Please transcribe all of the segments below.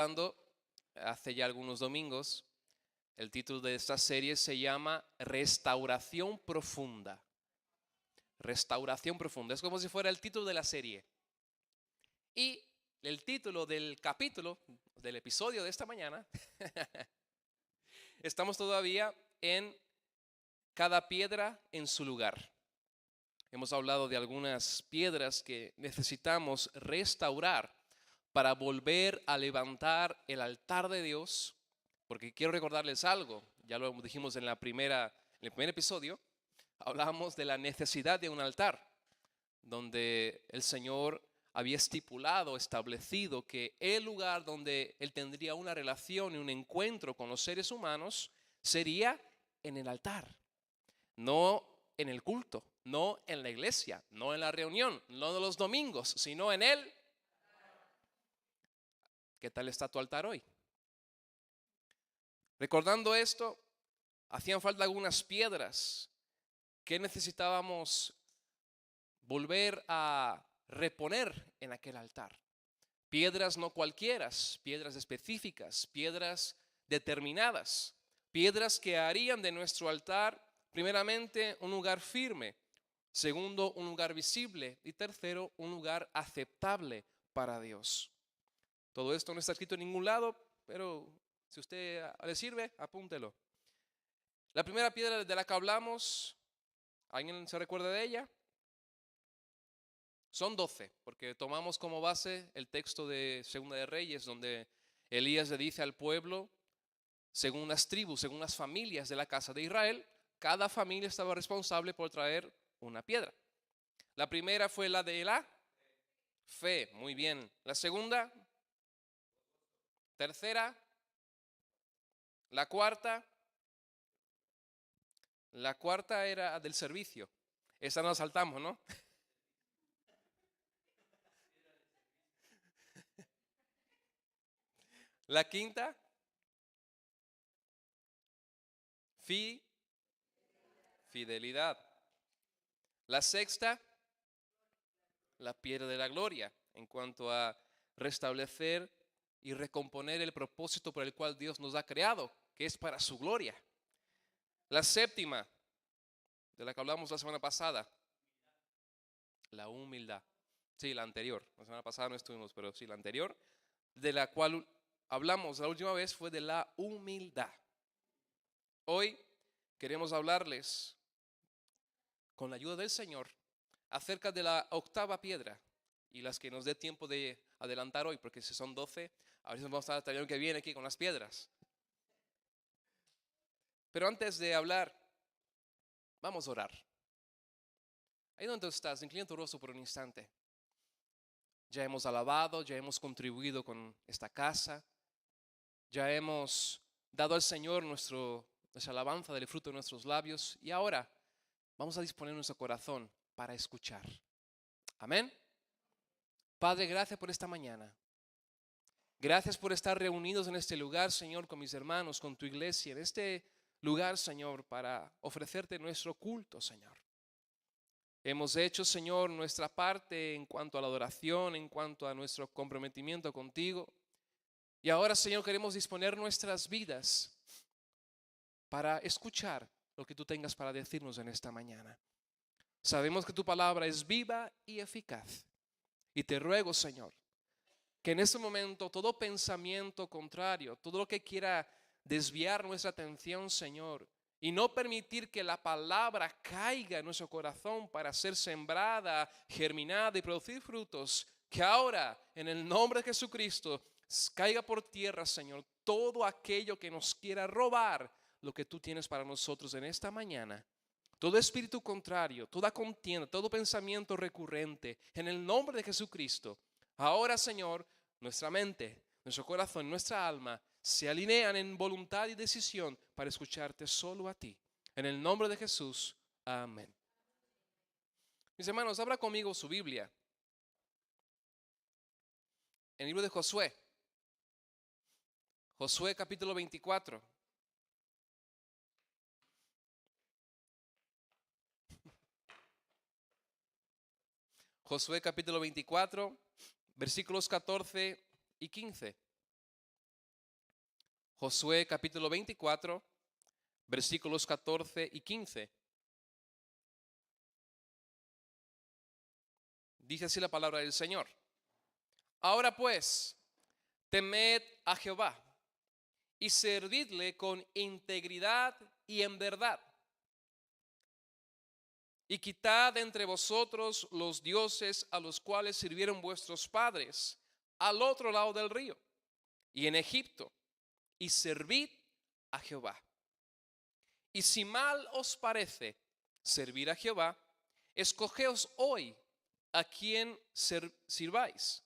hablando hace ya algunos domingos. El título de esta serie se llama Restauración Profunda. Restauración Profunda. Es como si fuera el título de la serie. Y el título del capítulo, del episodio de esta mañana, estamos todavía en cada piedra en su lugar. Hemos hablado de algunas piedras que necesitamos restaurar para volver a levantar el altar de Dios, porque quiero recordarles algo, ya lo dijimos en el primer episodio, hablábamos de la necesidad de un altar, donde el Señor había establecido que el lugar donde Él tendría una relación y un encuentro con los seres humanos sería en el altar, no en el culto, no en la iglesia, no en la reunión, no de los domingos, sino en Él. ¿Qué tal está tu altar hoy? Recordando esto, hacían falta algunas piedras que necesitábamos volver a reponer en aquel altar. Piedras no cualquieras, piedras específicas, piedras determinadas, piedras que harían de nuestro altar, primeramente, un lugar firme, segundo, un lugar visible y tercero, un lugar aceptable para Dios. Todo esto no está escrito en ningún lado, pero si a usted le sirve, apúntelo. La primera piedra de la que hablamos, ¿alguien se recuerda de ella? Son 12, porque tomamos como base el texto de Segunda de Reyes, donde Elías le dice al pueblo, según las tribus, según las familias de la casa de Israel, cada familia estaba responsable por traer una piedra. La primera fue la de la fe, muy bien. La segunda, tercera, la cuarta era del servicio. Esa nos saltamos, ¿no? La quinta, fidelidad. La sexta, la piedra de la gloria, en cuanto a restablecer y recomponer el propósito por el cual Dios nos ha creado, que es para su gloria. La séptima, de la que hablamos la semana pasada, la humildad. Sí, la anterior. La semana pasada no estuvimos, pero sí, la anterior, de la cual hablamos la última vez, fue de la humildad. Hoy queremos hablarles, con la ayuda del Señor, acerca de la octava piedra y las que nos dé tiempo de adelantar hoy, porque si son 12, a veces vamos a estar el año que viene aquí con las piedras. Pero antes de hablar, vamos a orar. Ahí donde estás, inclina tu rostro por un instante. Ya hemos alabado, ya hemos contribuido con esta casa, ya hemos dado al Señor nuestra alabanza del fruto de nuestros labios y ahora vamos a disponer nuestro corazón para escuchar. Amén. Padre, gracias por esta mañana. Gracias por estar reunidos en este lugar, Señor, con mis hermanos, con tu iglesia, en este lugar, Señor, para ofrecerte nuestro culto, Señor. Hemos hecho, Señor, nuestra parte en cuanto a la adoración, en cuanto a nuestro comprometimiento contigo. Y ahora, Señor, queremos disponer nuestras vidas para escuchar lo que tú tengas para decirnos en esta mañana. Sabemos que tu palabra es viva y eficaz. Y te ruego, Señor, que en este momento todo pensamiento contrario, todo lo que quiera desviar nuestra atención, Señor, y no permitir que la palabra caiga en nuestro corazón para ser sembrada, germinada y producir frutos, que ahora, en el nombre de Jesucristo, caiga por tierra, Señor, todo aquello que nos quiera robar lo que tú tienes para nosotros en esta mañana. Todo espíritu contrario, toda contienda, todo pensamiento recurrente, en el nombre de Jesucristo. Ahora, Señor, nuestra mente, nuestro corazón, nuestra alma se alinean en voluntad y decisión para escucharte solo a ti. En el nombre de Jesús, amén. Mis hermanos, abra conmigo su Biblia. En el libro de Josué. Josué capítulo 24. Josué capítulo 24, versículos 14 y 15. Josué capítulo 24, versículos 14 y 15. Dice así la palabra del Señor. Ahora pues, temed a Jehová y servidle con integridad y en verdad. Y quitad entre vosotros los dioses a los cuales sirvieron vuestros padres al otro lado del río y en Egipto, y servid a Jehová. Y si mal os parece servir a Jehová, escogeos hoy a quién sirváis.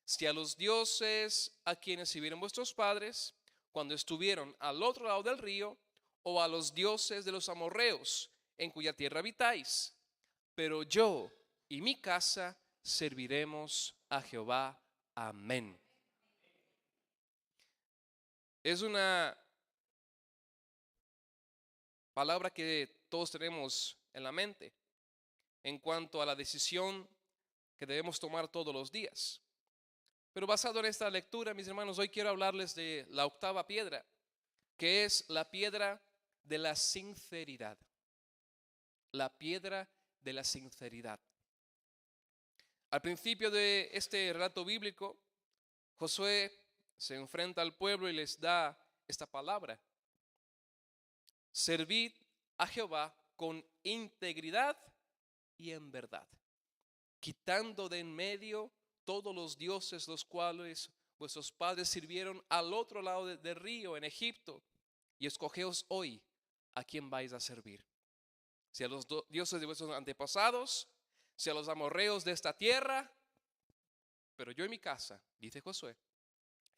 Si a los dioses a quienes sirvieron vuestros padres cuando estuvieron al otro lado del río, o a los dioses de los amorreos en cuya tierra habitáis. Pero yo y mi casa serviremos a Jehová. Amén. Es una palabra que todos tenemos en la mente en cuanto a la decisión que debemos tomar todos los días. Pero basado en esta lectura, mis hermanos, hoy quiero hablarles de la octava piedra, que es la piedra de la sinceridad. La piedra de la sinceridad. Al principio de este relato bíblico, Josué se enfrenta al pueblo y les da esta palabra: servid a Jehová con integridad y en verdad, quitando de en medio todos los dioses los cuales vuestros padres sirvieron al otro lado del río en Egipto, y escogeos hoy a quién vais a servir. Si a los dioses de vuestros antepasados, si a los amorreos de esta tierra. Pero yo y mi casa, dice Josué,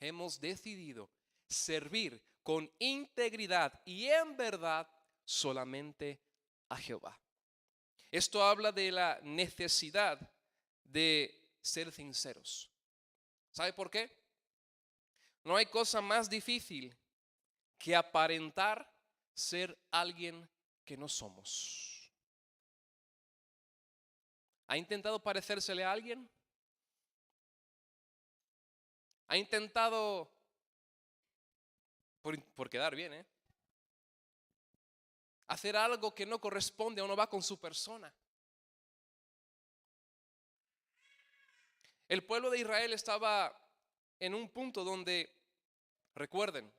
hemos decidido servir con integridad y en verdad solamente a Jehová. Esto habla de la necesidad de ser sinceros. ¿Sabe por qué? No hay cosa más difícil que aparentar ser alguien que no somos. ¿Ha intentado parecérsele a alguien? ¿Ha intentado, por quedar bien, hacer algo que no corresponde o no va con su persona? El pueblo de Israel estaba en un punto donde, recuerden,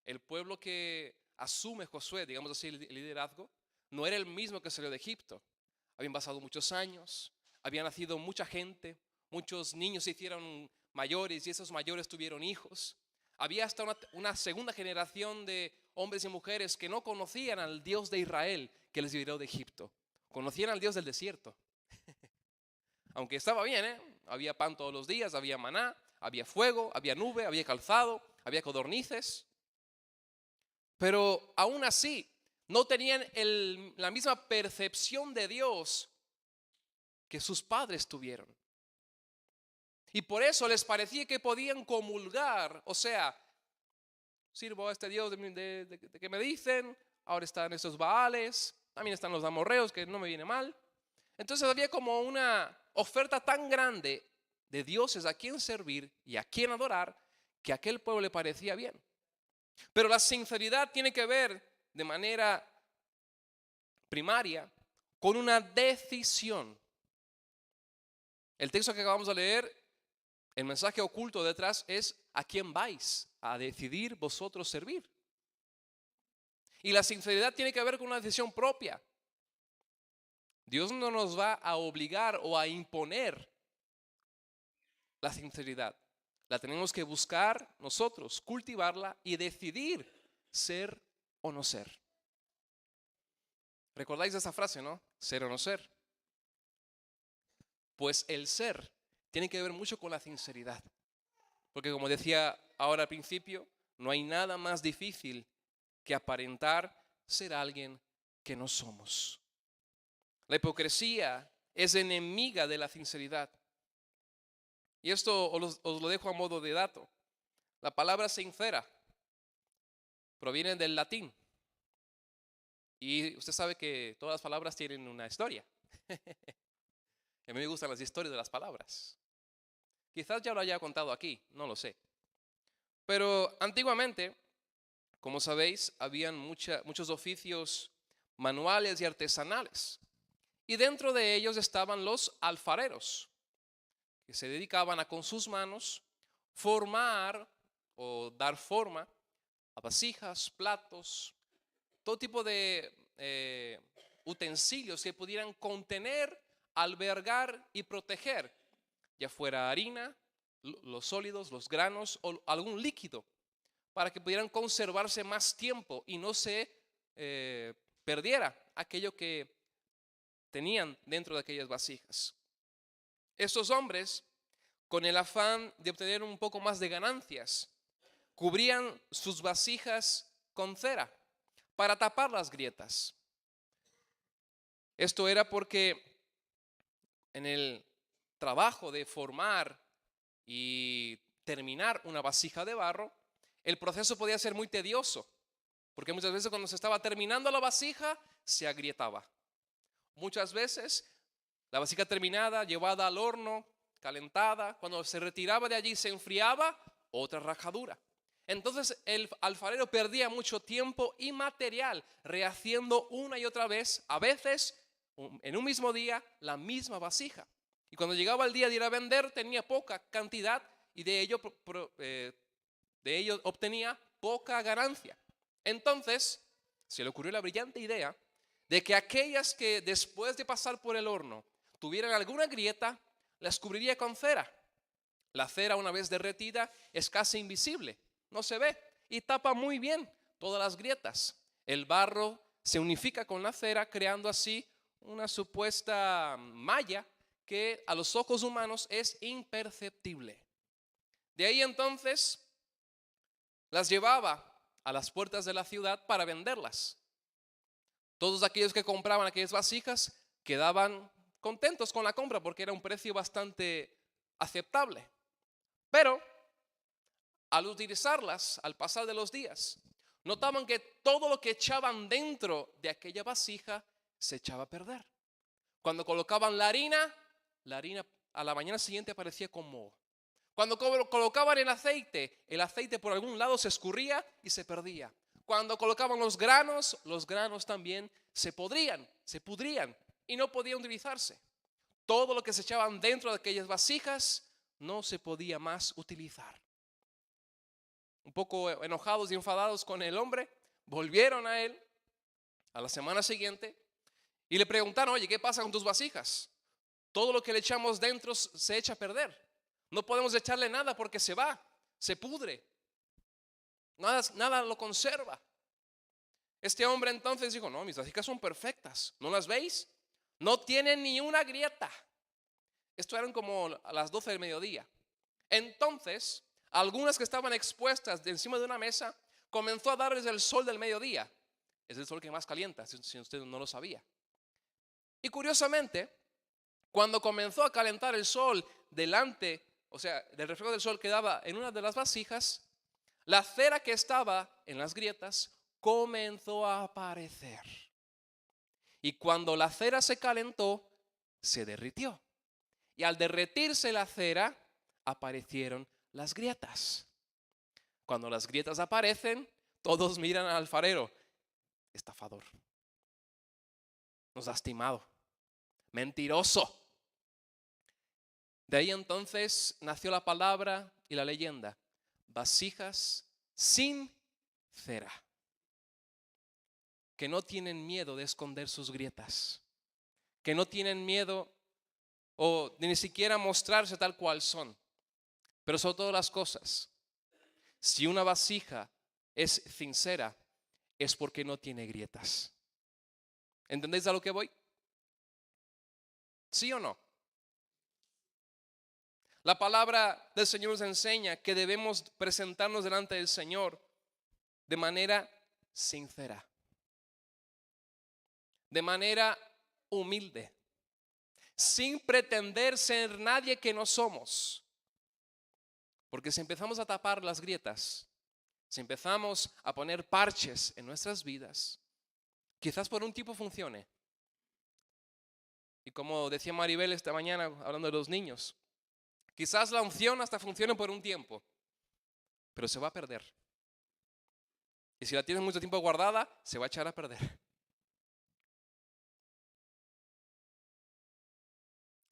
el pueblo que asume Josué, digamos así, el liderazgo, no era el mismo que salió de Egipto. Habían pasado muchos años, había nacido mucha gente, muchos niños se hicieron mayores y esos mayores tuvieron hijos. Había hasta una segunda generación de hombres y mujeres que no conocían al Dios de Israel que les liberó de Egipto. Conocían al Dios del desierto. Aunque estaba bien, había pan todos los días, había maná, había fuego, había nube, había calzado, había codornices. Pero aún así no tenían la misma percepción de Dios que sus padres tuvieron. Y por eso les parecía que podían comulgar, o sea, sirvo a este Dios de que me dicen, ahora están estos Baales, también están los amorreos, que no me viene mal. Entonces había como una oferta tan grande de dioses a quien servir y a quien adorar, que a aquel pueblo le parecía bien. Pero la sinceridad tiene que ver de manera primaria con una decisión. El texto que acabamos de leer, el mensaje oculto detrás es: ¿a quién vais a decidir vosotros servir? Y la sinceridad tiene que ver con una decisión propia. Dios no nos va a obligar o a imponer la sinceridad. La tenemos que buscar nosotros, cultivarla y decidir ser o no ser. ¿Recordáis esa frase, no? Ser o no ser. Pues el ser tiene que ver mucho con la sinceridad. Porque como decía ahora al principio, no hay nada más difícil que aparentar ser alguien que no somos. La hipocresía es enemiga de la sinceridad. Y esto os lo dejo a modo de dato. La palabra sincera proviene del latín. Y usted sabe que todas las palabras tienen una historia. A mí me gustan las historias de las palabras. Quizás ya lo haya contado aquí, no lo sé. Pero antiguamente Como sabéis, habían muchos oficios manuales y artesanales. Y dentro de ellos estaban los alfareros, que se dedicaban a con sus manos formar o dar forma a vasijas, platos, todo tipo de utensilios que pudieran contener, albergar y proteger, ya fuera harina, los sólidos, los granos o algún líquido, para que pudieran conservarse más tiempo y no se perdiera aquello que tenían dentro de aquellas vasijas. Estos hombres, con el afán de obtener un poco más de ganancias, cubrían sus vasijas con cera para tapar las grietas. Esto era porque en el trabajo de formar y terminar una vasija de barro, el proceso podía ser muy tedioso, porque muchas veces cuando se estaba terminando la vasija, se agrietaba. Muchas veces la vasija terminada, llevada al horno, calentada, cuando se retiraba de allí, se enfriaba, otra rajadura. Entonces el alfarero perdía mucho tiempo y material rehaciendo una y otra vez, a veces en un mismo día, la misma vasija. Y cuando llegaba el día de ir a vender, tenía poca cantidad y de ello obtenía poca ganancia. Entonces se le ocurrió la brillante idea de que aquellas que después de pasar por el horno tuvieran alguna grieta, las cubriría con cera. La cera, una vez derretida, es casi invisible, no se ve y tapa muy bien todas las grietas. El barro se unifica con la cera, creando así una supuesta malla que a los ojos humanos es imperceptible. De ahí entonces las llevaba a las puertas de la ciudad para venderlas. Todos aquellos que compraban aquellas vasijas quedaban contentos con la compra porque era un precio bastante aceptable. Pero al utilizarlas, al pasar de los días, notaban que todo lo que echaban dentro de aquella vasija se echaba a perder. Cuando colocaban la harina a la mañana siguiente aparecía con moho. Cuando colocaban el aceite por algún lado se escurría y se perdía. Cuando colocaban los granos también se pudrían y no podían utilizarse. Todo lo que se echaban dentro de aquellas vasijas no se podía más utilizar. Un poco enojados y enfadados con el hombre, volvieron a él a la semana siguiente y le preguntaron: oye, ¿qué pasa con tus vasijas? Todo lo que le echamos dentro se echa a perder. No podemos echarle nada porque se va, se pudre. Nada lo conserva. Este hombre entonces dijo: no, mis vasijas son perfectas. ¿No las veis? No tienen ni una grieta. Esto eran como a las 12 del mediodía. Entonces, algunas que estaban expuestas de encima de una mesa, comenzó a darles el sol del mediodía. Es el sol que más calienta, si usted no lo sabía. Y curiosamente, cuando comenzó a calentar el sol delante, o sea, del reflejo del sol que daba en una de las vasijas, la cera que estaba en las grietas comenzó a aparecer. Y cuando la cera se calentó, se derritió. Y al derretirse la cera, aparecieron las grietas. Cuando las grietas aparecen, todos miran al alfarero: estafador, nos has timado, mentiroso. De ahí entonces nació la palabra y la leyenda: vasijas sin cera, que no tienen miedo de esconder sus grietas, que no tienen miedo o de ni siquiera mostrarse tal cual son. Pero sobre todas las cosas, si una vasija es sincera, es porque no tiene grietas. ¿Entendéis a lo que voy? ¿Sí o no? La palabra del Señor nos enseña que debemos presentarnos delante del Señor de manera sincera, de manera humilde, sin pretender ser nadie que no somos. Porque si empezamos a tapar las grietas, si empezamos a poner parches en nuestras vidas, quizás por un tiempo funcione. Y como decía Maribel esta mañana hablando de los niños, quizás la unción hasta funcione por un tiempo, pero se va a perder. Y si la tienes mucho tiempo guardada, se va a echar a perder.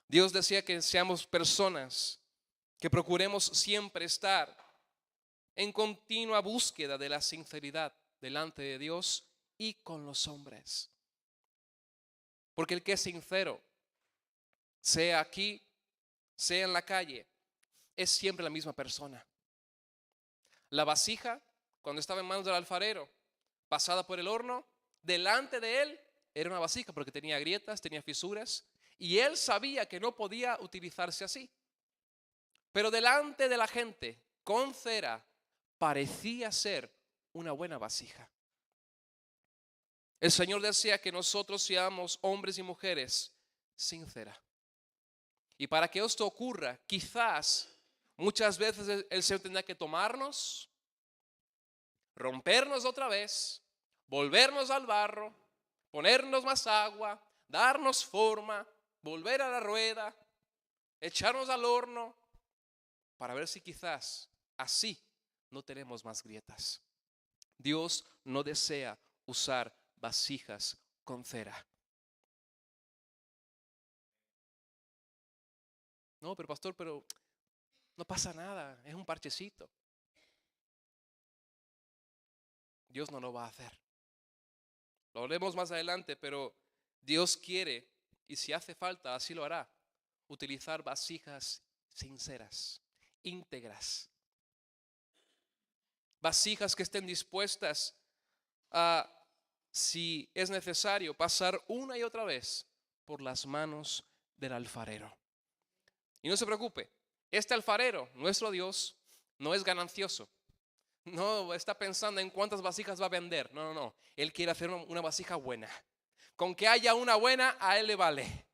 Dios decía que seamos personas que procuremos siempre estar en continua búsqueda de la sinceridad delante de Dios y con los hombres. Porque el que es sincero, sea aquí, sea en la calle, es siempre la misma persona. La vasija, cuando estaba en manos del alfarero, pasada por el horno, delante de él era una vasija porque tenía grietas, tenía fisuras, y él sabía que no podía utilizarse así. Pero delante de la gente, con cera, parecía ser una buena vasija. El Señor desea que nosotros seamos hombres y mujeres sinceras. Y para que esto ocurra, quizás muchas veces el Señor tendrá que tomarnos, rompernos otra vez, volvernos al barro, ponernos más agua, darnos forma, volver a la rueda, echarnos al horno, para ver si quizás así no tenemos más grietas. Dios no desea usar vasijas con cera. No, pero pastor, pero no pasa nada, es un parchecito. Dios no lo va a hacer. Lo haremos más adelante, pero Dios quiere, y si hace falta, así lo hará, utilizar vasijas sinceras, íntegras. Vasijas que estén dispuestas a, si es necesario, pasar una y otra vez por las manos del alfarero. Y no se preocupe, este alfarero, nuestro Dios, no es ganancioso. No está pensando en cuántas vasijas va a vender. No, no, no. Él quiere hacer una vasija buena. Con que haya una buena, a Él le vale.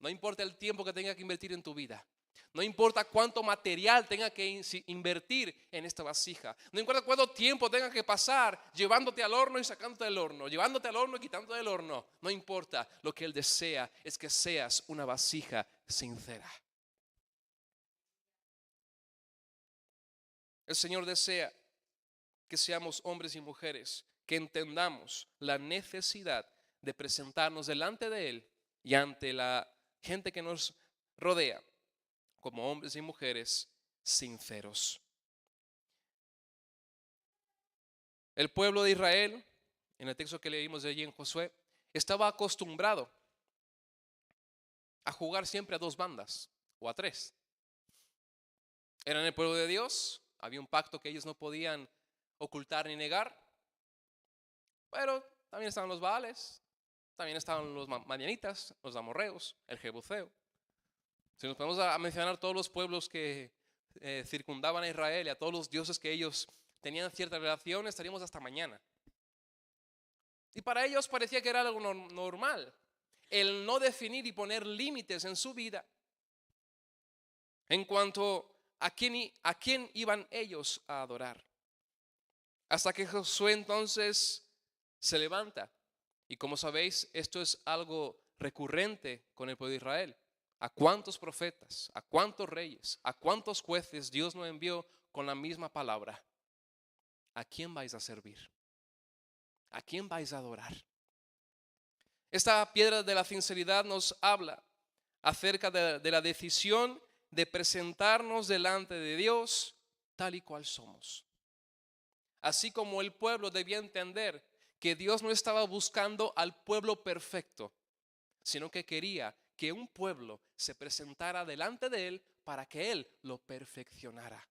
No importa el tiempo que tenga que invertir en tu vida. No importa cuánto material tenga que invertir en esta vasija. No importa cuánto tiempo tenga que pasar llevándote al horno y sacándote del horno. Llevándote al horno y quitándote del horno. No importa. Lo que Él desea es que seas una vasija sincera. El Señor desea que seamos hombres y mujeres que entendamos la necesidad de presentarnos delante de Él y ante la gente que nos rodea como hombres y mujeres sinceros. El pueblo de Israel, en el texto que leímos de allí en Josué, estaba acostumbrado a jugar siempre a dos bandas o a tres. Eran el pueblo de Dios, había un pacto que ellos no podían ocultar ni negar, pero también estaban los Baales, también estaban los madianitas, los amorreos, el jebuseo. Si nos ponemos a mencionar todos los pueblos que circundaban a Israel y a todos los dioses que ellos tenían cierta relación, estaríamos hasta mañana. Y para ellos parecía que era algo normal el no definir y poner límites en su vida en cuanto a quién iban ellos a adorar. Hasta que Josué entonces se levanta. Y como sabéis, esto es algo recurrente con el pueblo de Israel. ¿A cuántos profetas, a cuántos reyes, a cuántos jueces Dios nos envió con la misma palabra? ¿A quién vais a servir? ¿A quién vais a adorar? Esta piedra de la sinceridad nos habla acerca de la decisión de presentarnos delante de Dios tal y cual somos. Así como el pueblo debía entender que Dios no estaba buscando al pueblo perfecto, sino que quería que un pueblo se presentara delante de Él para que Él lo perfeccionara.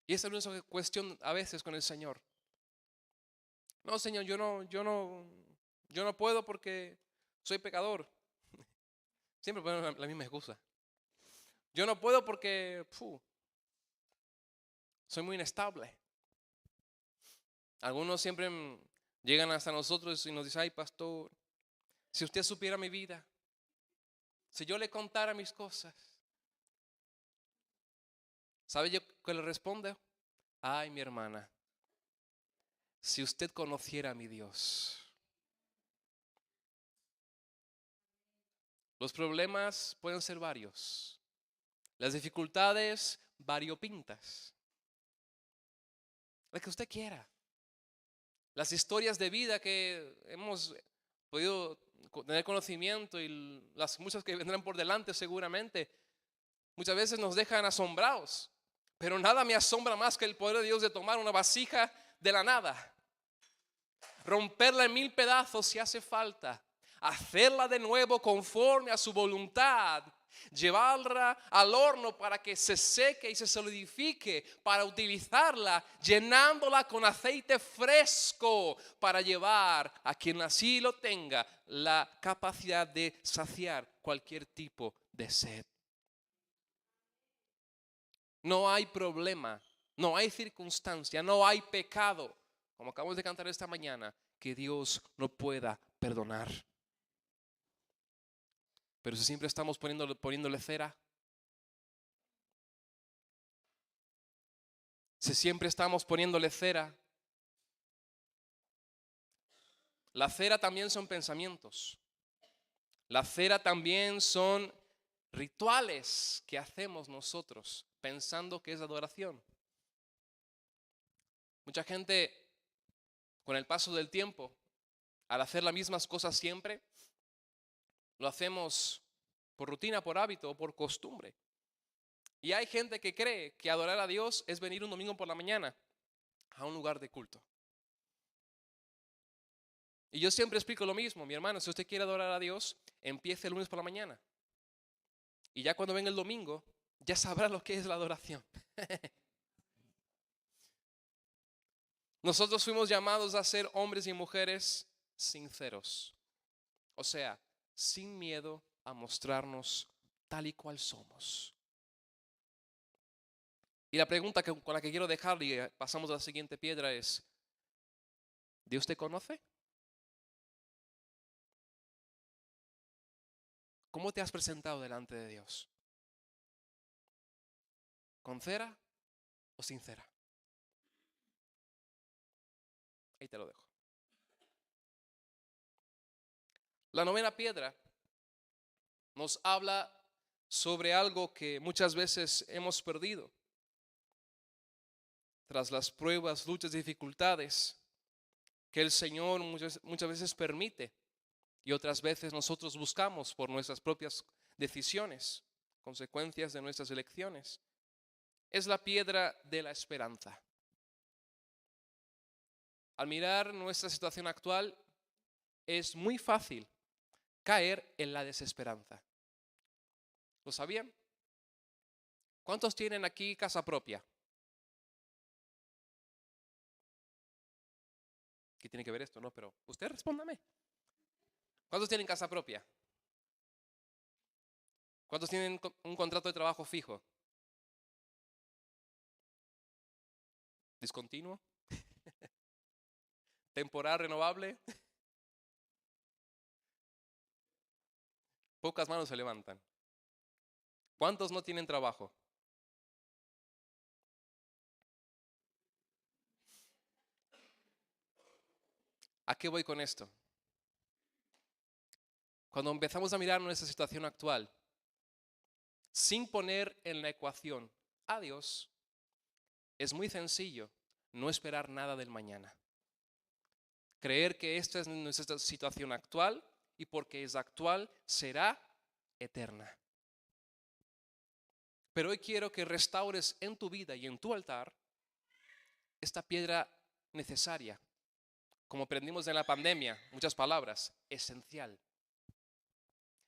Y esa es nuestra cuestión a veces con el Señor. No, Señor, yo no puedo porque soy pecador. Siempre ponen la misma excusa. Yo no puedo porque soy muy inestable. Algunos siempre llegan hasta nosotros y nos dicen: ay, pastor, si usted supiera mi vida, si yo le contara mis cosas. ¿Sabe yo qué le responde? Ay, mi hermana, si usted conociera a mi Dios. Los problemas pueden ser varios. Las dificultades variopintas. la que usted quiera. Las historias de vida que hemos podido tener conocimiento y las muchas que vendrán por delante seguramente, muchas veces nos dejan asombrados. Pero nada me asombra más que el poder de Dios de tomar una vasija de la nada, romperla en 1000 pedazos si hace falta, hacerla de nuevo conforme a su voluntad, llevarla al horno para que se seque y se solidifique, para utilizarla, llenándola con aceite fresco, para llevar a quien así lo tenga la capacidad de saciar cualquier tipo de sed. No hay problema, no hay circunstancia, no hay pecado, como acabamos de cantar esta mañana, que Dios no pueda perdonar. Pero si siempre estamos poniéndole cera, si siempre estamos poniéndole cera, la cera también son pensamientos. La cera también son rituales que hacemos nosotros pensando que es adoración. Mucha gente, con el paso del tiempo, al hacer las mismas cosas siempre, lo hacemos por rutina, por hábito o por costumbre. Y hay gente que cree que adorar a Dios es venir un domingo por la mañana a un lugar de culto. Y yo siempre explico lo mismo, mi hermano, si usted quiere adorar a Dios, empiece el lunes por la mañana. Y ya cuando venga el domingo, ya sabrá lo que es la adoración. Nosotros fuimos llamados a ser hombres y mujeres sinceros. O sea, sin miedo a mostrarnos tal y cual somos. Y la pregunta con la que quiero dejarle y pasamos a la siguiente piedra es, ¿Dios te conoce? ¿Cómo te has presentado delante de Dios? ¿Con cera o sin cera? Ahí te lo dejo. La novena piedra nos habla sobre algo que muchas veces hemos perdido. Tras las pruebas, luchas y dificultades que el Señor muchas veces permite y otras veces nosotros buscamos por nuestras propias decisiones, consecuencias de nuestras elecciones, es la piedra de la esperanza. Al mirar nuestra situación actual, es muy fácil caer en la desesperanza. ¿Lo sabían? ¿Cuántos tienen aquí casa propia? ¿Qué tiene que ver esto? No, pero usted respóndame. ¿Cuántos tienen casa propia? ¿Cuántos tienen un contrato de trabajo fijo? ¿Discontinuo? ¿Temporal renovable? Pocas manos se levantan. ¿Cuántos no tienen trabajo? ¿A qué voy con esto? Cuando empezamos a mirar nuestra situación actual, sin poner en la ecuación a Dios, es muy sencillo no esperar nada del mañana. Creer que esta es nuestra situación actual y porque es actual será eterna. Pero hoy quiero que restaures en tu vida y en tu altar esta piedra necesaria. Como aprendimos en la pandemia, muchas palabras, esencial.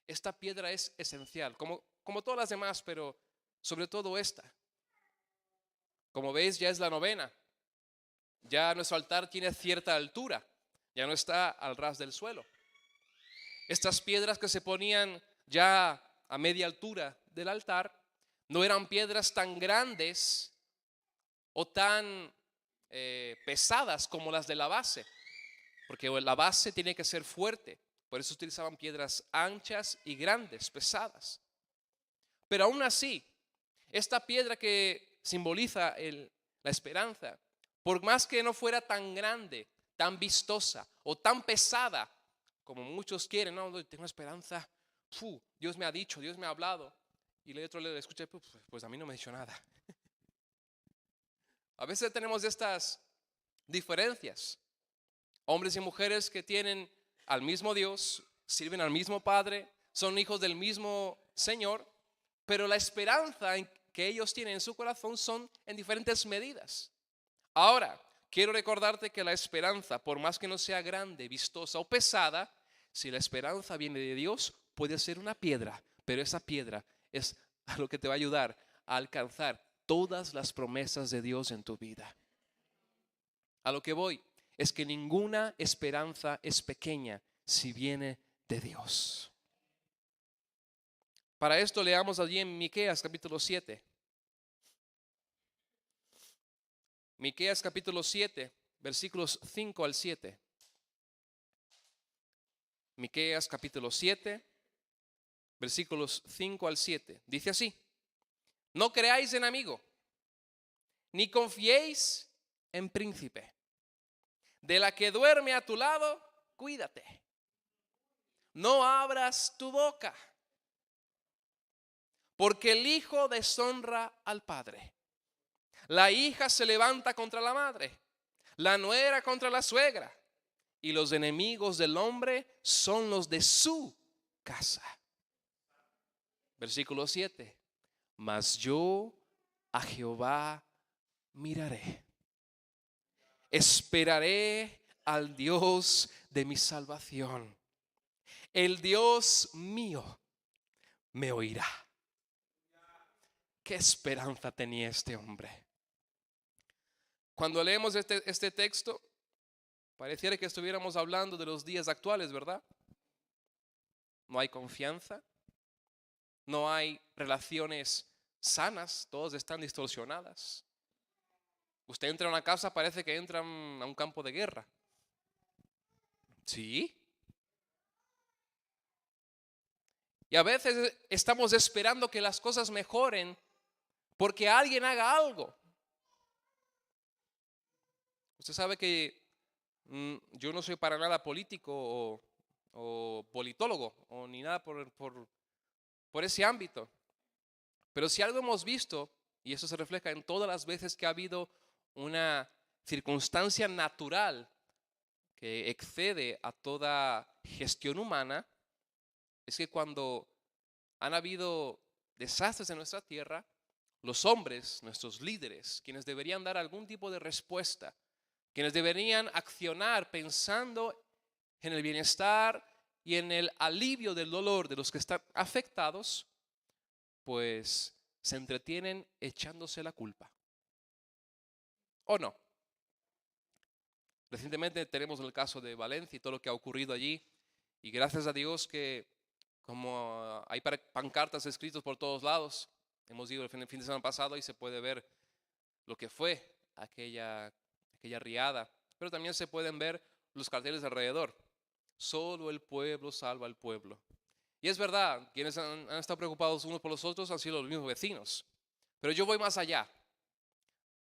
Esta piedra es esencial, como todas las demás, pero sobre todo esta. Como veis, ya es la novena. Ya nuestro altar tiene cierta altura, ya no está al ras del suelo. Estas piedras que se ponían ya a media altura del altar no eran piedras tan grandes o tan pesadas como las de la base, porque la base tiene que ser fuerte, por eso utilizaban piedras anchas y grandes, pesadas. Pero aún así, esta piedra que simboliza la esperanza, por más que no fuera tan grande, tan vistosa o tan pesada como muchos quieren, no, tengo esperanza, Dios me ha dicho, Dios me ha hablado, y el otro le escucha, pues a mí no me ha dicho nada. A veces tenemos estas diferencias. Hombres y mujeres que tienen al mismo Dios, sirven al mismo Padre, son hijos del mismo Señor, pero la esperanza que ellos tienen en su corazón son en diferentes medidas. Ahora, quiero recordarte que la esperanza, por más que no sea grande, vistosa o pesada, si la esperanza viene de Dios, puede ser una piedra, pero esa piedra es a lo que te va a ayudar a alcanzar todas las promesas de Dios en tu vida. A lo que voy es que ninguna esperanza es pequeña si viene de Dios. Para esto leamos allí en Miqueas capítulo 7. Miqueas capítulo 7, versículos 5 al 7. Miqueas capítulo 7, versículos 5 al 7. Dice así: no creáis en amigo, ni confiéis en príncipe. De la que duerme a tu lado, cuídate. No abras tu boca, porque el hijo deshonra al padre. La hija se levanta contra la madre, la nuera contra la suegra, y los enemigos del hombre son los de su casa. Versículo 7. Mas yo a Jehová miraré. Esperaré al Dios de mi salvación. El Dios mío me oirá. ¿Qué esperanza tenía este hombre? Cuando leemos este texto, pareciera que estuviéramos hablando de los días actuales, ¿verdad? No hay confianza, no hay relaciones sanas, todas están distorsionadas. Usted entra a una casa, parece que entra a un campo de guerra. ¿Sí? Y a veces estamos esperando que las cosas mejoren porque alguien haga algo. Usted sabe que yo no soy para nada político o politólogo o ni nada por ese ámbito. Pero si algo hemos visto, y eso se refleja en todas las veces que ha habido una circunstancia natural que excede a toda gestión humana, es que cuando han habido desastres en nuestra tierra, los hombres, nuestros líderes, quienes deberían dar algún tipo de respuesta, quienes deberían accionar pensando en el bienestar y en el alivio del dolor de los que están afectados, pues se entretienen echándose la culpa. ¿O no? Recientemente tenemos el caso de Valencia y todo lo que ha ocurrido allí, y gracias a Dios que como hay pancartas escritas por todos lados, hemos ido el fin de semana pasado y se puede ver lo que fue aquella riada, pero también se pueden ver los carteles alrededor. Solo el pueblo salva al pueblo. Y es verdad, quienes han estado preocupados unos por los otros han sido los mismos vecinos. Pero yo voy más allá.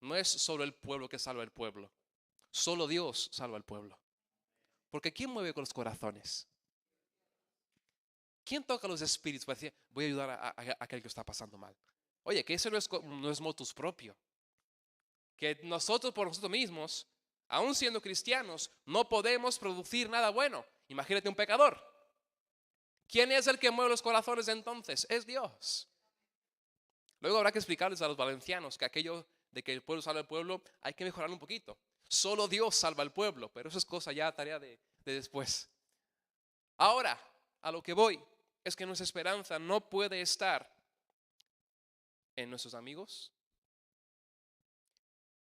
No es solo el pueblo que salva al pueblo. Solo Dios salva al pueblo. Porque ¿quién mueve con los corazones? ¿Quién toca los espíritus para decir, voy a ayudar a aquel que está pasando mal? Oye, que eso no es motus propio. Que nosotros por nosotros mismos, aun siendo cristianos, no podemos producir nada bueno. Imagínate un pecador. ¿Quién es el que mueve los corazones entonces? Es Dios. Luego habrá que explicarles a los valencianos que aquello de que el pueblo salva al pueblo hay que mejorarlo un poquito. Solo Dios salva al pueblo, pero eso es cosa ya, tarea de después. Ahora, a lo que voy es que nuestra esperanza no puede estar en nuestros amigos,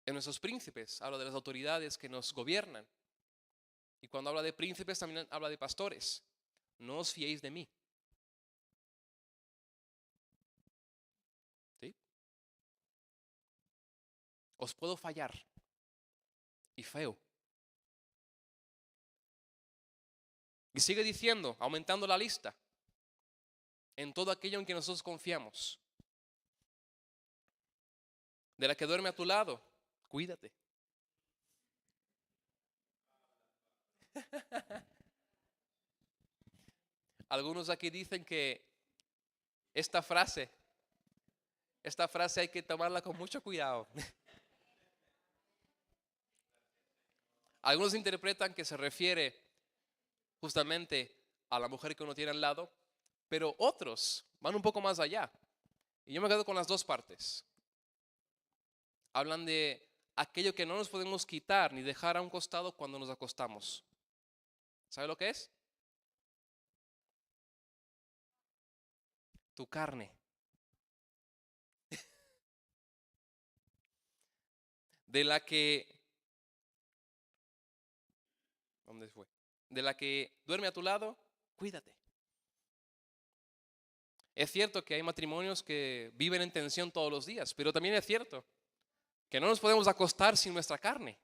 en nuestros príncipes. Hablo de las autoridades que nos gobiernan. Y cuando habla de príncipes también habla de pastores. No os fiéis de mí. ¿Sí? Os puedo fallar. Y feo. Y sigue diciendo, aumentando la lista, en todo aquello en que nosotros confiamos. De la que duerme a tu lado, cuídate. Algunos aquí dicen que esta frase hay que tomarla con mucho cuidado. Algunos interpretan que se refiere justamente a la mujer que uno tiene al lado, pero otros van un poco más allá. Y yo me quedo con las dos partes. Hablan de aquello que no nos podemos quitar ni dejar a un costado cuando nos acostamos. ¿Sabe lo que es? Tu carne. De la que, ¿dónde fue? De la que duerme a tu lado, cuídate. Es cierto que hay matrimonios que viven en tensión todos los días, pero también es cierto que no nos podemos acostar sin nuestra carne.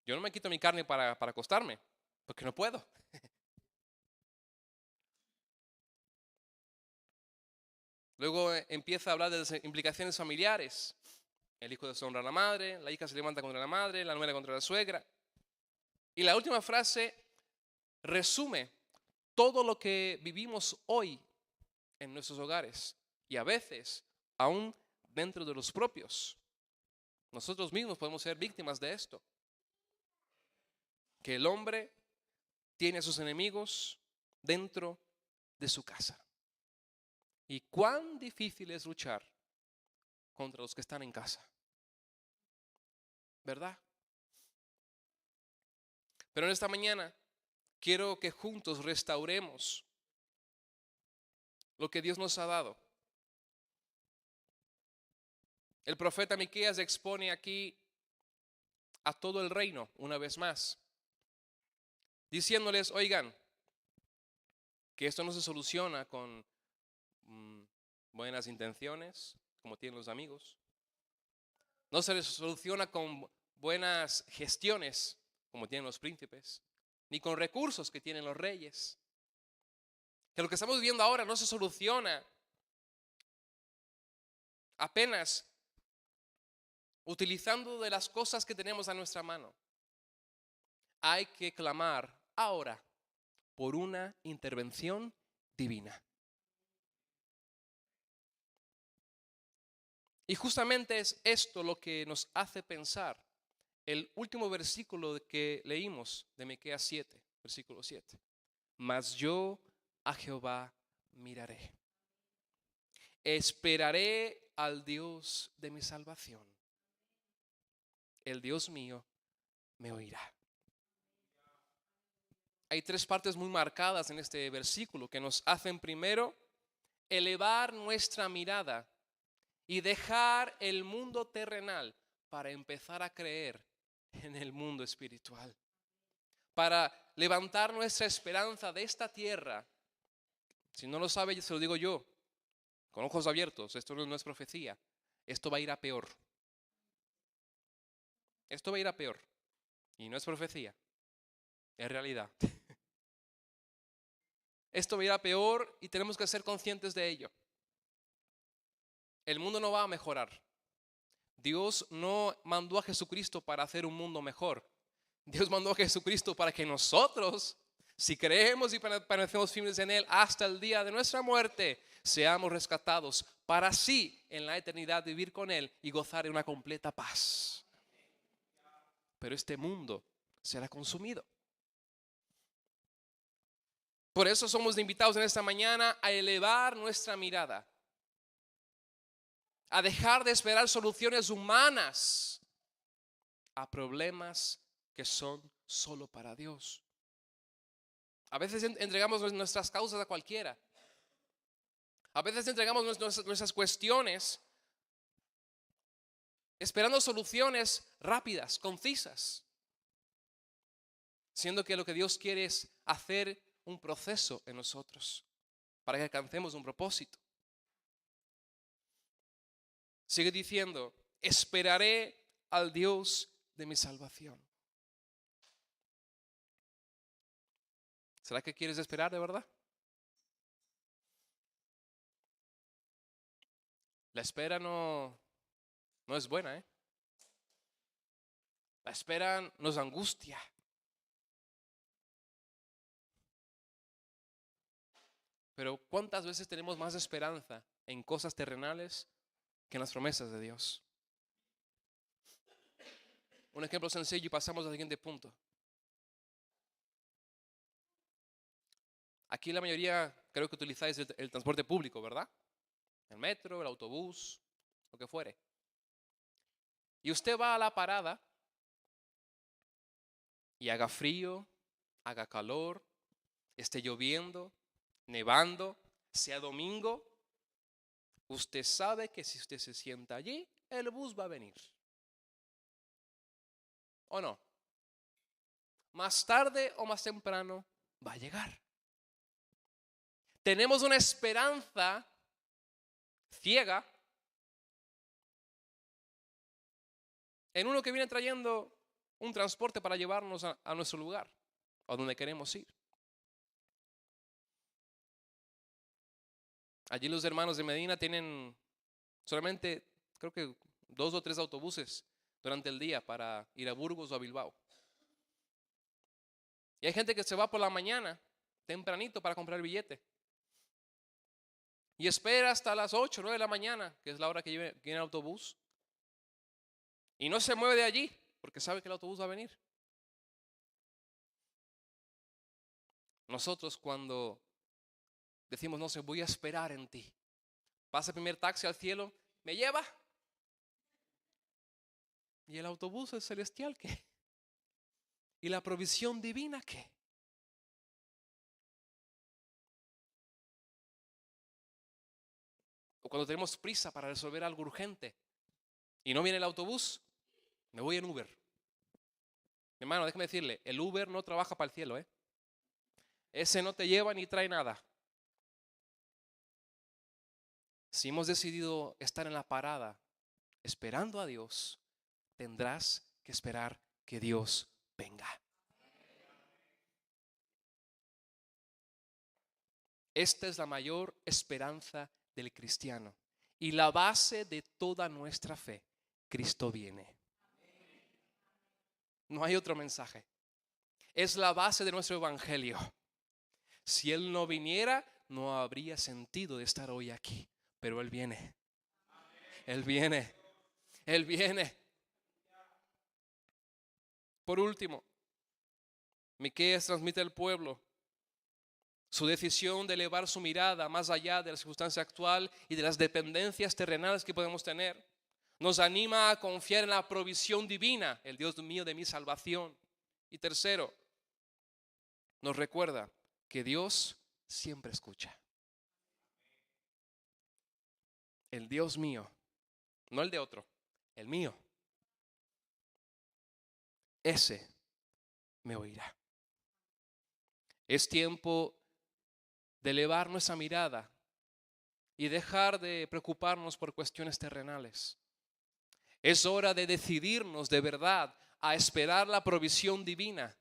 Yo no me quito mi carne para acostarme, porque no puedo. Luego empieza a hablar de las implicaciones familiares. El hijo deshonra a la madre, la hija se levanta contra la madre, la nuera contra la suegra. Y la última frase resume todo lo que vivimos hoy en nuestros hogares y a veces aún dentro de los propios. Nosotros mismos podemos ser víctimas de esto. Que el hombre tiene a sus enemigos dentro de su casa. Y cuán difícil es luchar contra los que están en casa. ¿Verdad? Pero en esta mañana quiero que juntos restauremos lo que Dios nos ha dado. El profeta Miqueas expone aquí a todo el reino una vez más, diciéndoles, oigan, que esto no se soluciona con buenas intenciones, como tienen los amigos. No se soluciona con buenas gestiones, como tienen los príncipes, ni con recursos que tienen los reyes. Que lo que estamos viviendo ahora no se soluciona apenas utilizando de las cosas que tenemos a nuestra mano. Hay que clamar ahora por una intervención divina. Y justamente es esto lo que nos hace pensar el último versículo que leímos de Miqueas 7, versículo 7. Mas yo a Jehová miraré. Esperaré al Dios de mi salvación. El Dios mío me oirá. Hay tres partes muy marcadas en este versículo que nos hacen primero elevar nuestra mirada y dejar el mundo terrenal para empezar a creer en el mundo espiritual. Para levantar nuestra esperanza de esta tierra. Si no lo sabe, se lo digo yo, con ojos abiertos, esto no es profecía, esto va a ir a peor. Esto va a ir a peor. Y no es profecía, es realidad. Esto va a ir a peor y tenemos que ser conscientes de ello. El mundo no va a mejorar. Dios no mandó a Jesucristo para hacer un mundo mejor. Dios mandó a Jesucristo para que nosotros, si creemos y permanecemos firmes en Él hasta el día de nuestra muerte, seamos rescatados para así en la eternidad vivir con Él y gozar de una completa paz. Pero este mundo será consumido. Por eso somos invitados en esta mañana a elevar nuestra mirada, a dejar de esperar soluciones humanas a problemas que son solo para Dios. A veces entregamos nuestras causas a cualquiera. A veces entregamos nuestras cuestiones esperando soluciones rápidas, concisas, siendo que lo que Dios quiere es hacer un proceso en nosotros para que alcancemos un propósito. Sigue diciendo, esperaré al Dios de mi salvación. ¿Será que quieres esperar de verdad? La espera no es buena, ¿eh? La espera nos angustia. Pero ¿cuántas veces tenemos más esperanza en cosas terrenales que en las promesas de Dios? Un ejemplo sencillo y pasamos al siguiente punto. Aquí la mayoría creo que utilizáis el transporte público, ¿verdad? El metro, el autobús, lo que fuere. Y usted va a la parada y haga frío, haga calor, esté lloviendo, nevando, sea domingo, usted sabe que si usted se sienta allí, el bus va a venir. ¿O no? Más tarde o más temprano va a llegar. Tenemos una esperanza ciega en uno que viene trayendo un transporte para llevarnos a nuestro lugar, a donde queremos ir. Allí los hermanos de Medina tienen solamente, creo que 2 o 3 autobuses durante el día para ir a Burgos o a Bilbao. Y hay gente que se va por la mañana, tempranito, para comprar billete. Y espera hasta las 8 o 9 de la mañana, que es la hora que viene el autobús. Y no se mueve de allí, porque sabe que el autobús va a venir. Nosotros cuando decimos, no sé, voy a esperar en ti. Pasa el primer taxi al cielo, ¿me lleva? ¿Y el autobús el celestial qué? ¿Y la provisión divina qué? O cuando tenemos prisa para resolver algo urgente y no viene el autobús, me voy en Uber. Mi hermano, déjeme decirle, el Uber no trabaja para el cielo, ¿eh? Ese no te lleva ni trae nada. Si hemos decidido estar en la parada esperando a Dios, tendrás que esperar que Dios venga. Esta es la mayor esperanza del cristiano y la base de toda nuestra fe. Cristo viene. No hay otro mensaje. Es la base de nuestro evangelio. Si Él no viniera, no habría sentido de estar hoy aquí. Pero Él viene. Él viene. Él viene. Por último, Miqueas transmite al pueblo su decisión de elevar su mirada más allá de la circunstancia actual y de las dependencias terrenales que podemos tener. Nos anima a confiar en la provisión divina, el Dios mío de mi salvación. Y tercero, nos recuerda que Dios siempre escucha. El Dios mío, no el de otro, el mío, ese me oirá. Es tiempo de elevar nuestra mirada y dejar de preocuparnos por cuestiones terrenales. Es hora de decidirnos de verdad a esperar la provisión divina